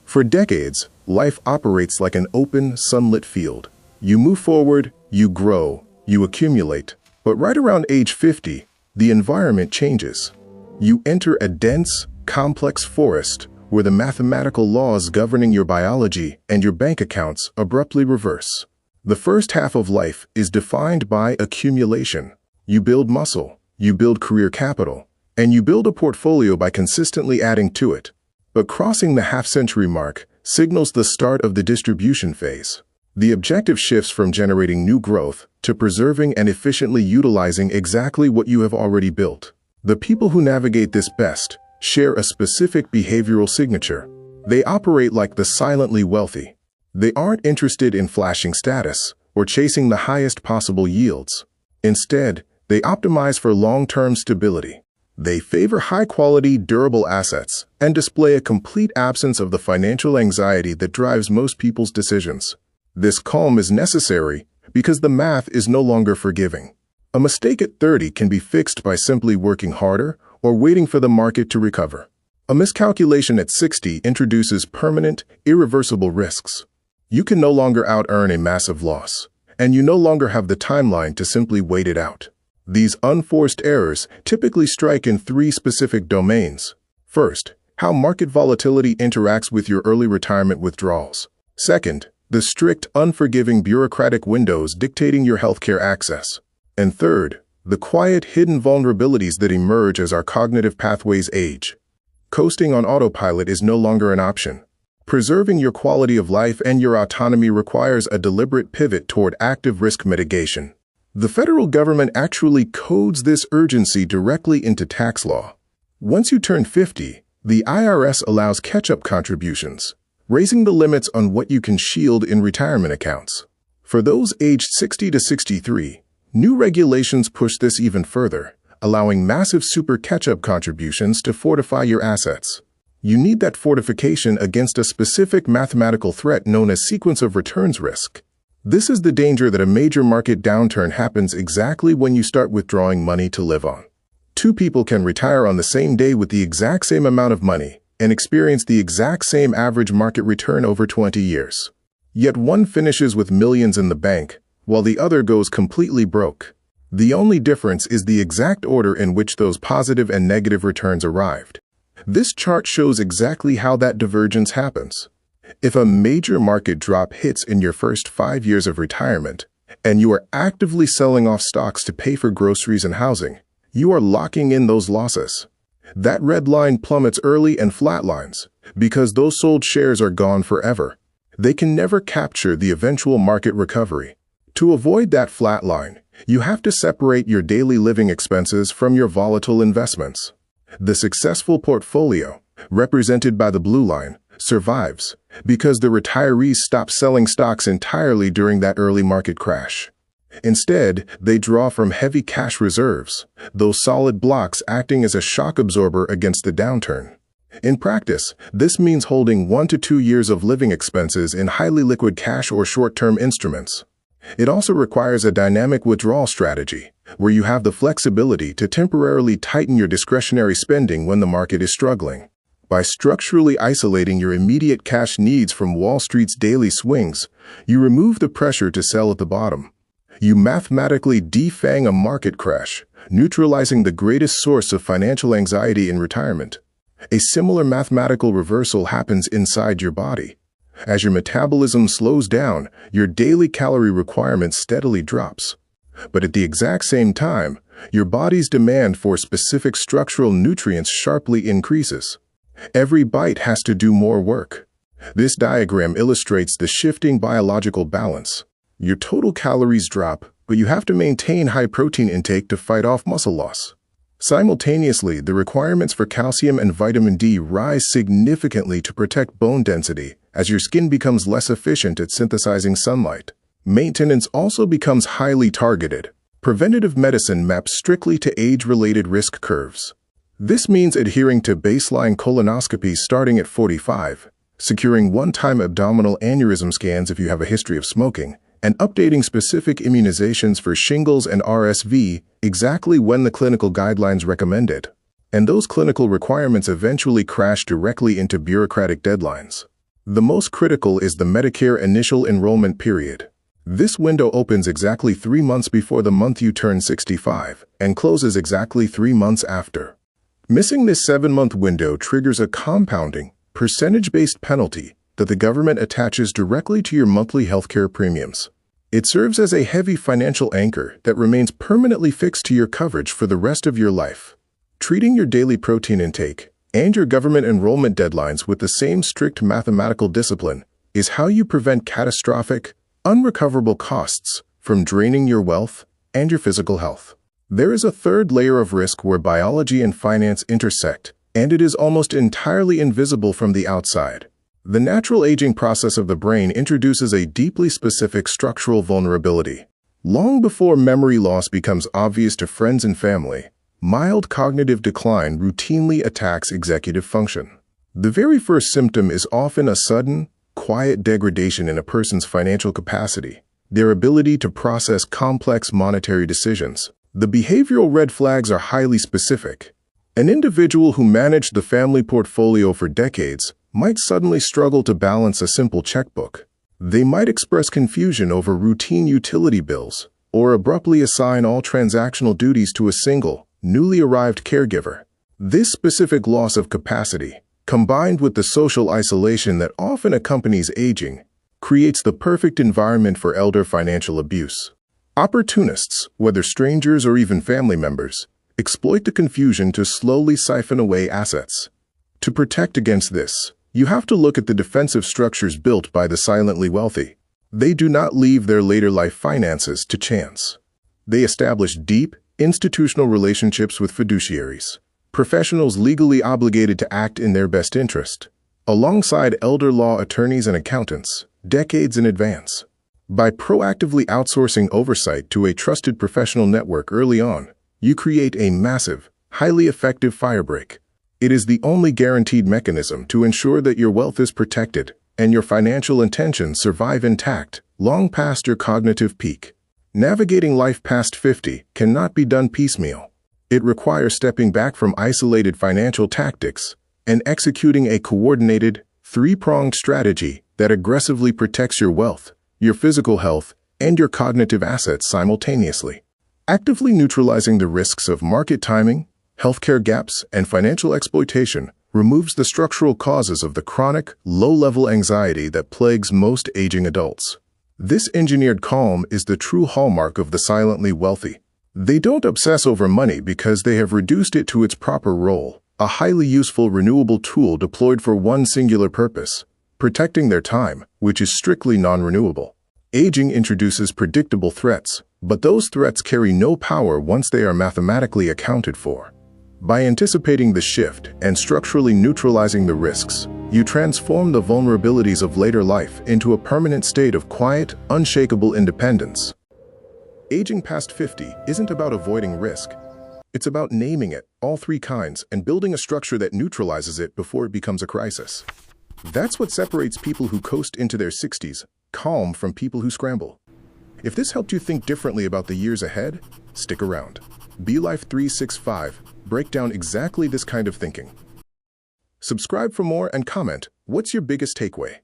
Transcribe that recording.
For decades, life operates like an open, sunlit field. You move forward, you grow, you accumulate. But right around age 50, the environment changes. You enter a dense, complex forest where the mathematical laws governing your biology and your bank accounts abruptly reverse. The first half of life is defined by accumulation. You build muscle, you build career capital, and you build a portfolio by consistently adding to it. But crossing the half-century mark signals the start of the distribution phase. The objective shifts from generating new growth to preserving and efficiently utilizing exactly what you have already built. The people who navigate this best share a specific behavioral signature. They operate like the silently wealthy. They aren't interested in flashing status or chasing the highest possible yields. Instead, they optimize for long-term stability. They favor high-quality, durable assets and display a complete absence of the financial anxiety that drives most people's decisions. This calm is necessary because the math is no longer forgiving. A mistake at 30 can be fixed by simply working harder or waiting for the market to recover. A miscalculation at 60 introduces permanent, irreversible risks. You can no longer out-earn a massive loss, and you no longer have the timeline to simply wait it out. These unforced errors typically strike in three specific domains. First, how market volatility interacts with your early retirement withdrawals. Second, the strict, unforgiving bureaucratic windows dictating your healthcare access. And third, the quiet, hidden vulnerabilities that emerge as our cognitive pathways age. Coasting on autopilot is no longer an option. Preserving your quality of life and your autonomy requires a deliberate pivot toward active risk mitigation. The federal government actually codes this urgency directly into tax law. Once you turn 50, the IRS allows catch-up contributions, raising the limits on what you can shield in retirement accounts. For those aged 60 to 63, new regulations push this even further, allowing massive super catch-up contributions to fortify your assets. You need that fortification against a specific mathematical threat known as sequence of returns risk. This is the danger that a major market downturn happens exactly when you start withdrawing money to live on. Two people can retire on the same day with the exact same amount of money and experience the exact same average market return over 20 years. Yet one finishes with millions in the bank, while the other goes completely broke. The only difference is the exact order in which those positive and negative returns arrived. This chart shows exactly how that divergence happens. If a major market drop hits in your first 5 years of retirement, and you are actively selling off stocks to pay for groceries and housing, you are locking in those losses. That red line plummets early and flatlines because those sold shares are gone forever. They can never capture the eventual market recovery. To avoid that flat line, you have to separate your daily living expenses from your volatile investments. The successful portfolio, represented by the blue line, survives because the retirees stop selling stocks entirely during that early market crash. Instead, they draw from heavy cash reserves, those solid blocks acting as a shock absorber against the downturn. In practice, this means holding 1 to 2 years of living expenses in highly liquid cash or short-term instruments. It also requires a dynamic withdrawal strategy, where you have the flexibility to temporarily tighten your discretionary spending when the market is struggling. By structurally isolating your immediate cash needs from Wall Street's daily swings, you remove the pressure to sell at the bottom. You mathematically defang a market crash, neutralizing the greatest source of financial anxiety in retirement. A similar mathematical reversal happens inside your body. As your metabolism slows down, your daily calorie requirement steadily drops. But at the exact same time, your body's demand for specific structural nutrients sharply increases. Every bite has to do more work. This diagram illustrates the shifting biological balance. Your total calories drop, but you have to maintain high protein intake to fight off muscle loss. Simultaneously, the requirements for calcium and vitamin D rise significantly to protect bone density as your skin becomes less efficient at synthesizing sunlight. Maintenance also becomes highly targeted. Preventative medicine maps strictly to age-related risk curves. This means adhering to baseline colonoscopies starting at 45, securing one-time abdominal aneurysm scans if you have a history of smoking, and updating specific immunizations for shingles and RSV exactly when the clinical guidelines recommend it. And those clinical requirements eventually crash directly into bureaucratic deadlines. The most critical is the Medicare initial enrollment period. This window opens exactly 3 months before the month you turn 65 and closes exactly 3 months after. Missing this 7-month window triggers a compounding, percentage-based penalty that the government attaches directly to your monthly healthcare premiums. It serves as a heavy financial anchor that remains permanently fixed to your coverage for the rest of your life. Treating your daily protein intake and your government enrollment deadlines with the same strict mathematical discipline is how you prevent catastrophic, unrecoverable costs from draining your wealth and your physical health. There is a third layer of risk where biology and finance intersect, and it is almost entirely invisible from the outside. The natural aging process of the brain introduces a deeply specific structural vulnerability. Long before memory loss becomes obvious to friends and family, mild cognitive decline routinely attacks executive function. The very first symptom is often a sudden, quiet degradation in a person's financial capacity, their ability to process complex monetary decisions. The behavioral red flags are highly specific. An individual who managed the family portfolio for decades might suddenly struggle to balance a simple checkbook. They might express confusion over routine utility bills or abruptly assign all transactional duties to a single, newly arrived caregiver. This specific loss of capacity, combined with the social isolation that often accompanies aging, creates the perfect environment for elder financial abuse. Opportunists, whether strangers or even family members, exploit the confusion to slowly siphon away assets. To protect against this, you have to look at the defensive structures built by the silently wealthy. They do not leave their later life finances to chance. They establish deep, institutional relationships with fiduciaries, professionals legally obligated to act in their best interest, alongside elder law attorneys and accountants, decades in advance. By proactively outsourcing oversight to a trusted professional network early on, you create a massive, highly effective firebreak. It is the only guaranteed mechanism to ensure that your wealth is protected and your financial intentions survive intact long past your cognitive peak. Navigating life past 50 cannot be done piecemeal. It requires stepping back from isolated financial tactics and executing a coordinated, three-pronged strategy that aggressively protects your wealth, your physical health, and your cognitive assets simultaneously. Actively neutralizing the risks of market timing, healthcare gaps, and financial exploitation removes the structural causes of the chronic, low-level anxiety that plagues most aging adults. This engineered calm is the true hallmark of the silently wealthy. They don't obsess over money because they have reduced it to its proper role, a highly useful renewable tool deployed for one singular purpose: protecting their time, which is strictly non-renewable. Aging introduces predictable threats, but those threats carry no power once they are mathematically accounted for. By anticipating the shift and structurally neutralizing the risks, you transform the vulnerabilities of later life into a permanent state of quiet, unshakable independence. Aging past 50 isn't about avoiding risk. It's about naming it, all three kinds, and building a structure that neutralizes it before it becomes a crisis. That's what separates people who coast into their 60s, calm, from people who scramble. If this helped you think differently about the years ahead, stick around. BeLife 365 break down exactly this kind of thinking. Subscribe for more and comment, what's your biggest takeaway?